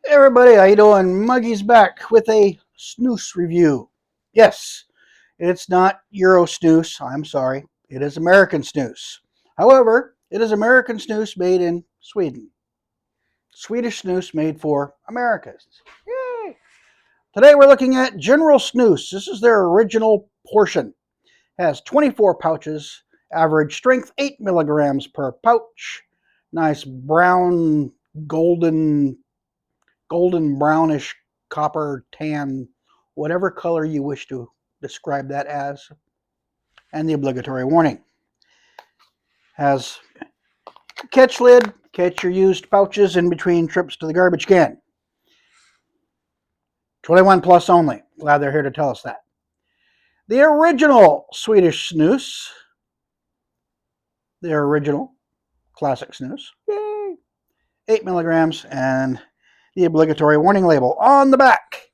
Hey everybody, how you doing? Muggy's back with a snus review. Yes, it's not Euro snus. I'm sorry. It is American snus. However, it is American snus made in Sweden. Swedish snus made for Americans. Yay! Today we're looking at General Snus. This is their original portion. Has 24 pouches. Average strength 8 milligrams per pouch. Nice brown, golden brownish copper tan, whatever color you wish to describe that as. And the obligatory warning. Has catch lid, catch your used pouches in between trips to the garbage can. 21 plus only. Glad they're here to tell us that. The original Swedish snus. The original classic snus. Yay! 8 milligrams and the obligatory warning label. On the back,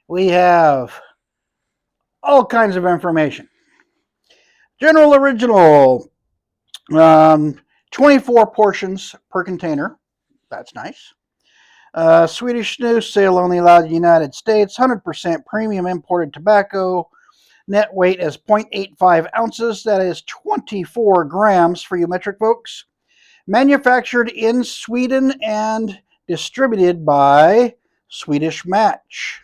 we have all kinds of information. General Original, 24 portions per container. That's nice. Swedish Snus, sale only allowed in the United States. 100% premium imported tobacco. Net weight is 0.85 ounces. That is 24 grams for you metric folks. Manufactured in Sweden and distributed by Swedish Match.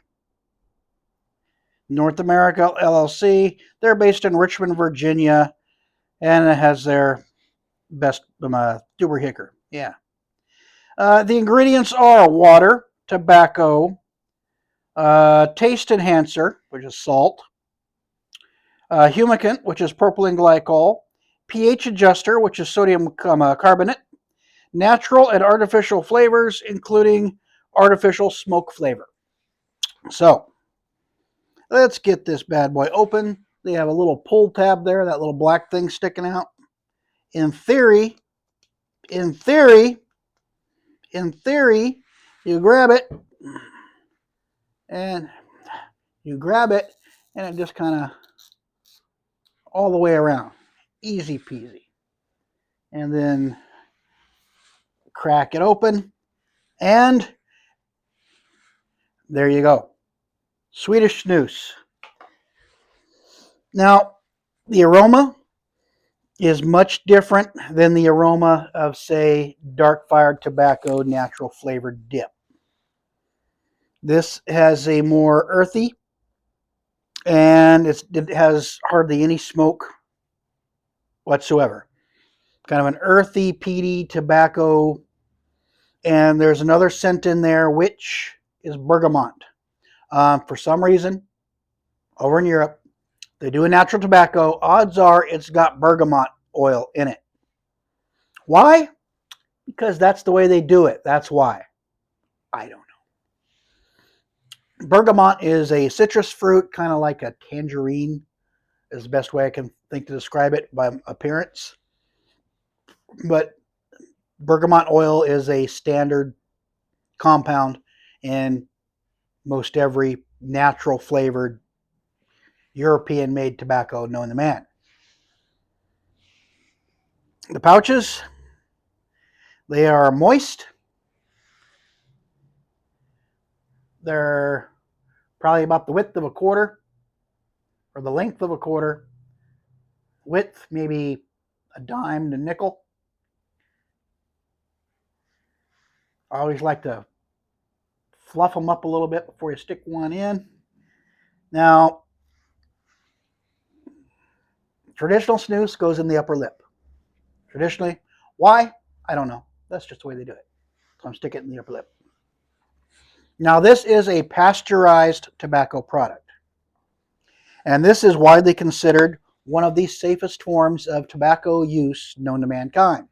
North America LLC. They're based in Richmond, Virginia, and it has their best Duber Hicker. Yeah. The ingredients are water, tobacco, taste enhancer, which is salt, humectant, which is propylene glycol, pH adjuster, which is sodium carbonate, natural and artificial flavors, including artificial smoke flavor. So, let's get this bad boy open. They have a little pull tab there, that little black thing sticking out. In theory, you grab it, and it just kind of all the way around. Easy peasy. And then crack it open, and there you go. Swedish Snus. Now, the aroma is much different than the aroma of, say, dark fired tobacco natural flavored dip. This has a more earthy, and it has hardly any smoke whatsoever. Kind of an earthy, peaty tobacco. And there's another scent in there, which is bergamot. For some reason, over in Europe, they do a natural tobacco. Odds are it's got bergamot oil in it. Why? Because that's the way they do it. That's why. I don't know. Bergamot is a citrus fruit, kind of like a tangerine, is the best way I can think to describe it by appearance. But bergamot oil is a standard compound in most every natural flavored European made tobacco known to man. The pouches, they are moist. They're probably about the width of a quarter, or the length of a quarter. Width, maybe a dime to nickel. I always like to fluff them up a little bit before you stick one in. Now, traditional snus goes in the upper lip. Traditionally. Why? I don't know. That's just the way they do it. So I'm sticking it in the upper lip. Now, this is a pasteurized tobacco product. And this is widely considered one of the safest forms of tobacco use known to mankind.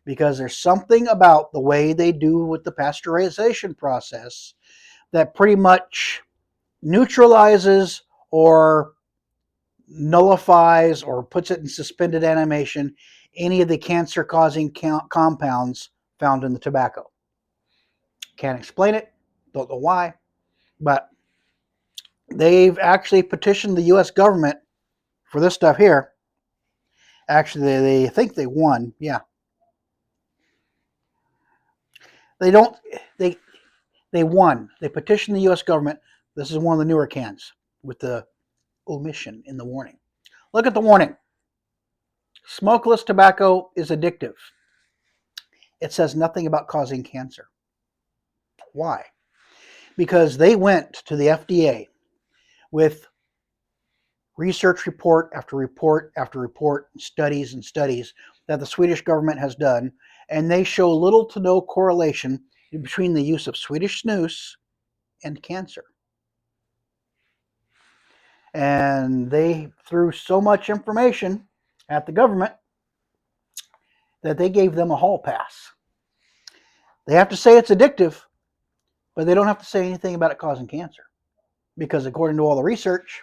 Because there's something about the way they do with the pasteurization process that pretty much neutralizes or nullifies or puts it in suspended animation any of the cancer-causing compounds found in the tobacco. Can't explain it, don't know why, but they've actually petitioned the U.S. government for this stuff here. Actually, they think they won, yeah. They They won. They petitioned the U.S. government. This is one of the newer cans with the omission in the warning. Look at the warning. Smokeless tobacco is addictive. It says nothing about causing cancer. Why? Because they went to the FDA with research report after report after report, studies and studies that the Swedish government has done, and they show little to no correlation between the use of Swedish snus and cancer. And they threw so much information at the government that they gave them a hall pass. They have to say it's addictive, but they don't have to say anything about it causing cancer. Because according to all the research,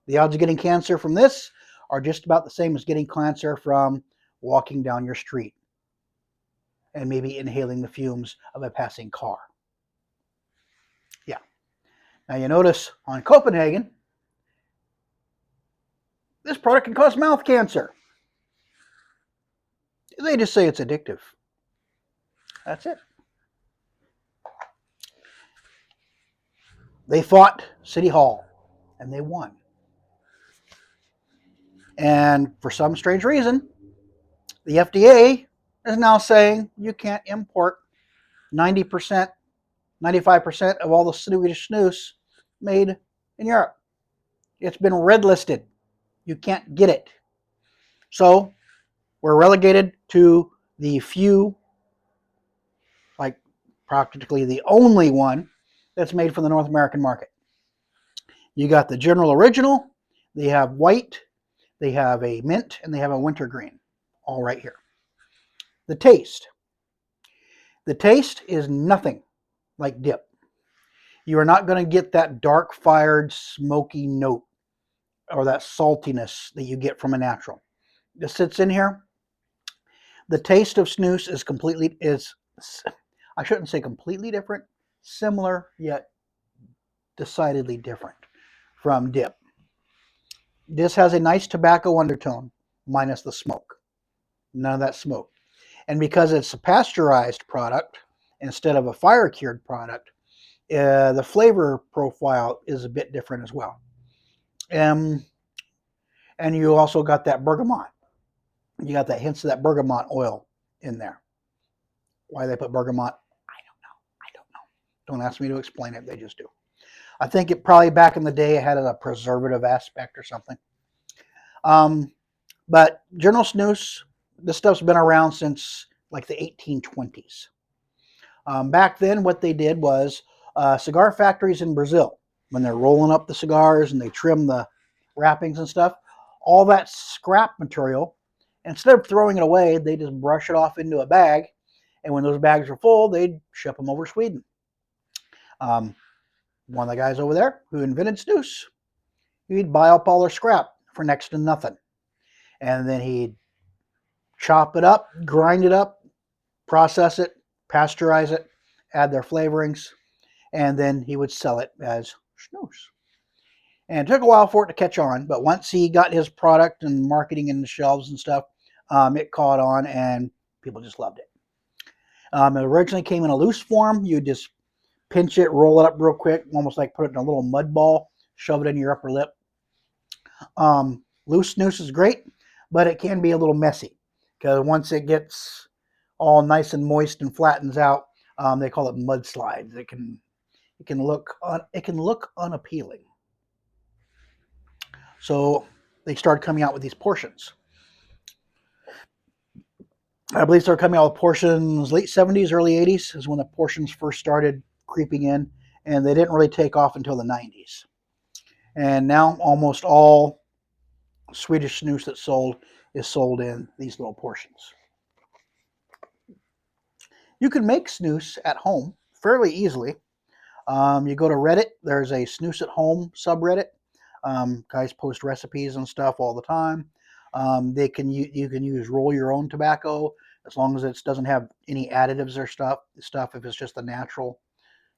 the odds of getting cancer from this are just about the same as getting cancer from walking down your street and maybe inhaling the fumes of a passing car. Yeah. Now you notice on Copenhagen, this product can cause mouth cancer. They just say it's addictive. That's it. They fought City Hall and they won. And for some strange reason, the FDA is now saying you can't import 90%, 95% of all the Swedish snus made in Europe. It's been red listed. You can't get it. So we're relegated to the few, like practically the only one that's made for the North American market. You got the General Original, they have white, they have a mint, and they have a wintergreen, all right here. The taste. The taste is nothing like dip. You are not going to get that dark-fired, smoky note or that saltiness that you get from a natural. This sits in here. The taste of snus is I shouldn't say completely different, similar yet decidedly different from dip. This has a nice tobacco undertone, minus the smoke. None of that smoke. And because it's a pasteurized product instead of a fire-cured product, the flavor profile is a bit different as well. And you also got that bergamot. You got that hints of that bergamot oil in there. Why they put bergamot, I don't know. Don't ask me to explain it. They just do. I think it probably back in the day it had a preservative aspect or something. But General Snus, this stuff's been around since like the 1820s. Back then, what they did was cigar factories in Brazil, when they're rolling up the cigars and they trim the wrappings and stuff, all that scrap material, instead of throwing it away, they just brush it off into a bag. And when those bags are full, they'd ship them over Sweden. One of the guys over there who invented snus, he'd buy up all their scrap for next to nothing. And then he'd chop it up, grind it up, process it, pasteurize it, add their flavorings, and then he would sell it as snus. And it took a while for it to catch on, but once he got his product and marketing in the shelves and stuff, it caught on and people just loved it. It originally came in a loose form. You just pinch it, roll it up real quick, almost like put it in a little mud ball, shove it in your upper lip. Loose snus is great, but it can be a little messy because once it gets all nice and moist and flattens out, they call it mudslides. It can look unappealing. So they started coming out with these portions. I believe started coming out with portions late 70s, early 80s is when the portions first started creeping in, and they didn't really take off until the 90s. And now almost all Swedish snus that's sold is sold in these little portions. You can make snus at home fairly easily. You go to Reddit, there's a snus at home subreddit. Guys post recipes and stuff all the time. You can use roll your own tobacco as long as it doesn't have any additives or stuff if it's just a natural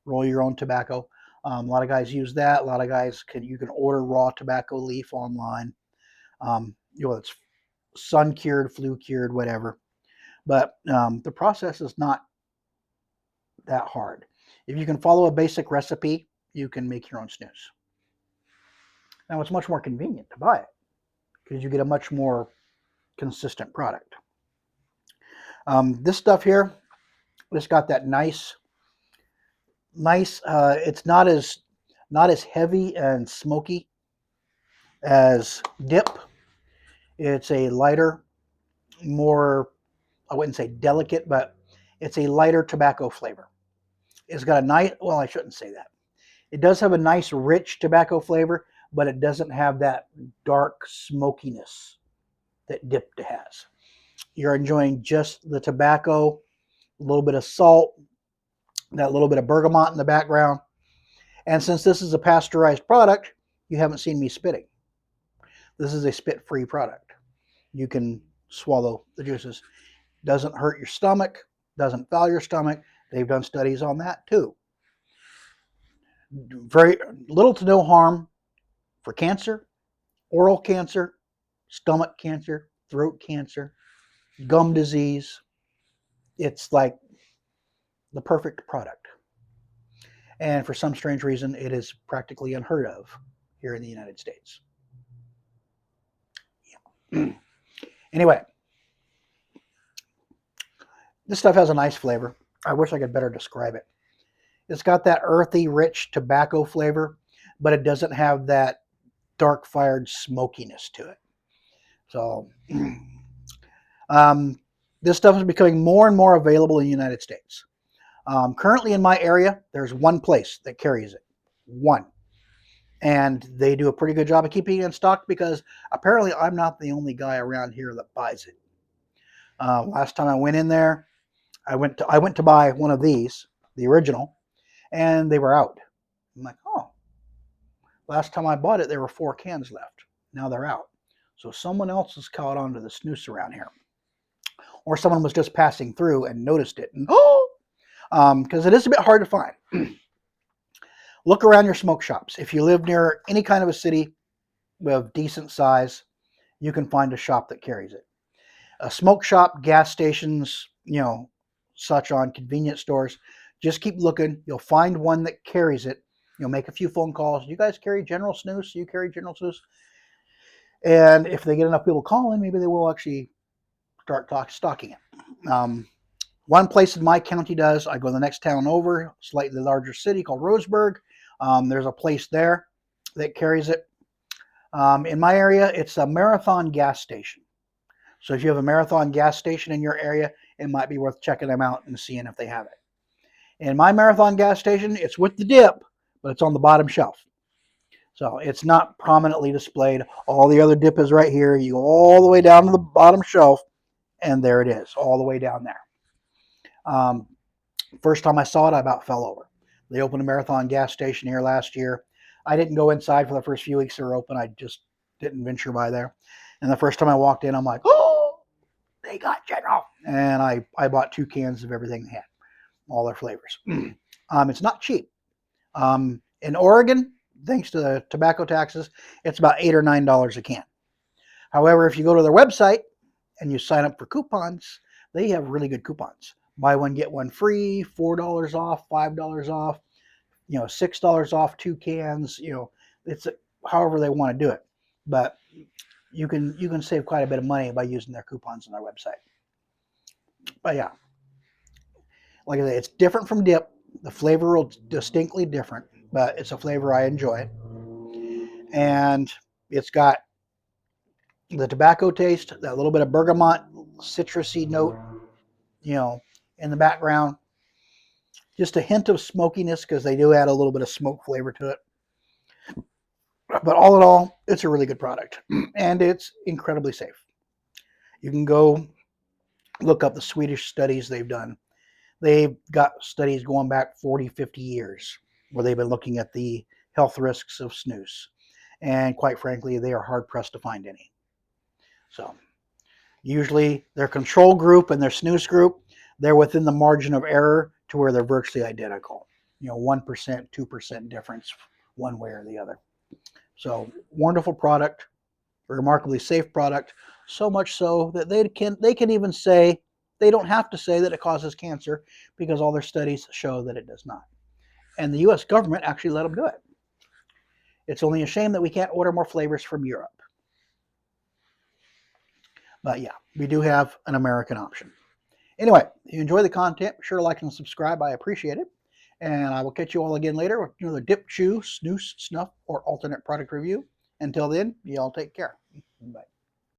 roll your own tobacco. A lot of guys use that. A lot of guys you can order raw tobacco leaf online. It's sun cured, flue cured, whatever. But the process is not that hard. If you can follow a basic recipe, you can make your own snus. Now it's much more convenient to buy it because you get a much more consistent product. This stuff here, it's got that nice. It's not as heavy and smoky as dip. It's a lighter, more, I wouldn't say delicate, but it's a lighter tobacco flavor. It's got a nice, well, I shouldn't say that. It does have a nice rich tobacco flavor, but it doesn't have that dark smokiness that dip has. You're enjoying just the tobacco, a little bit of salt, that little bit of bergamot in the background. And since this is a pasteurized product, you haven't seen me spitting. This is a spit-free product. You can swallow the juices. Doesn't hurt your stomach, doesn't foul your stomach. They've done studies on that too. Very little to no harm for cancer, oral cancer, stomach cancer, throat cancer, gum disease. It's like the perfect product. And for some strange reason, it is practically unheard of here in the United States. Yeah. Anyway, this stuff has a nice flavor. I wish I could better describe it. It's got that earthy, rich tobacco flavor, but it doesn't have that dark fired smokiness to it. So this stuff is becoming more and more available in the United States. Currently in my area, there's one place that carries it. One. And they do a pretty good job of keeping it in stock because apparently I'm not the only guy around here that buys it. Last time I went in there, I went to buy one of these, the original, and they were out. I'm like, oh, last time I bought it, there were 4 cans left. Now they're out. So someone else has caught on to the snus around here. Or someone was just passing through and noticed it. And, because it is a bit hard to find. Look around your smoke shops. If you live near any kind of a city of decent size, you can find a shop that carries it. A smoke shop, gas stations, such on convenience stores. Just keep looking. You'll find one that carries it. You'll make a few phone calls. You guys carry General Snus? You carry General Snus? And if they get enough people calling, maybe they will actually start stocking it. One place in my county does. I go to the next town over, slightly larger city called Roseburg. There's a place there that carries it. In my area, it's a Marathon gas station. So if you have a Marathon gas station in your area, it might be worth checking them out and seeing if they have it. In my Marathon gas station, it's with the dip, but it's on the bottom shelf. So it's not prominently displayed. All the other dip is right here. You go all the way down to the bottom shelf, and there it is, all the way down there. First time I saw it, I about fell over. They opened a Marathon gas station here last year. I didn't go inside for the first few weeks they were open. I just didn't venture by there. And the first time I walked in, I'm like, oh, they got General. And I bought 2 cans of everything they had, all their flavors. It's not cheap. In Oregon, thanks to the tobacco taxes, it's about $8 or $9 a can. However, if you go to their website and you sign up for coupons, they have really good coupons. Buy one, get one free, $4 off, $5 off, $6 off 2 cans. It's however they want to do it. But you can save quite a bit of money by using their coupons on their website. But yeah, like I say, it's different from dip. The flavor is distinctly different, but it's a flavor I enjoy. And it's got the tobacco taste, that little bit of bergamot, citrusy note, in the background. Just a hint of smokiness because they do add a little bit of smoke flavor to it. But all in all, it's a really good product. And it's incredibly safe. You can go look up the Swedish studies they've done. They've got studies going back 40, 50 years where they've been looking at the health risks of snus. And quite frankly, they are hard-pressed to find any. So usually their control group and their snus group, they're within the margin of error to where they're virtually identical. 1%, 2% difference one way or the other. So wonderful product, a remarkably safe product, so much so that they can even say, they don't have to say that it causes cancer because all their studies show that it does not. And the U.S. government actually let them do it. It's only a shame that we can't order more flavors from Europe. But yeah, we do have an American option. Anyway, if you enjoy the content, be sure to like and subscribe. I appreciate it. And I will catch you all again later with another dip, chew, snooze, snuff, or alternate product review. Until then, you all take care. Bye.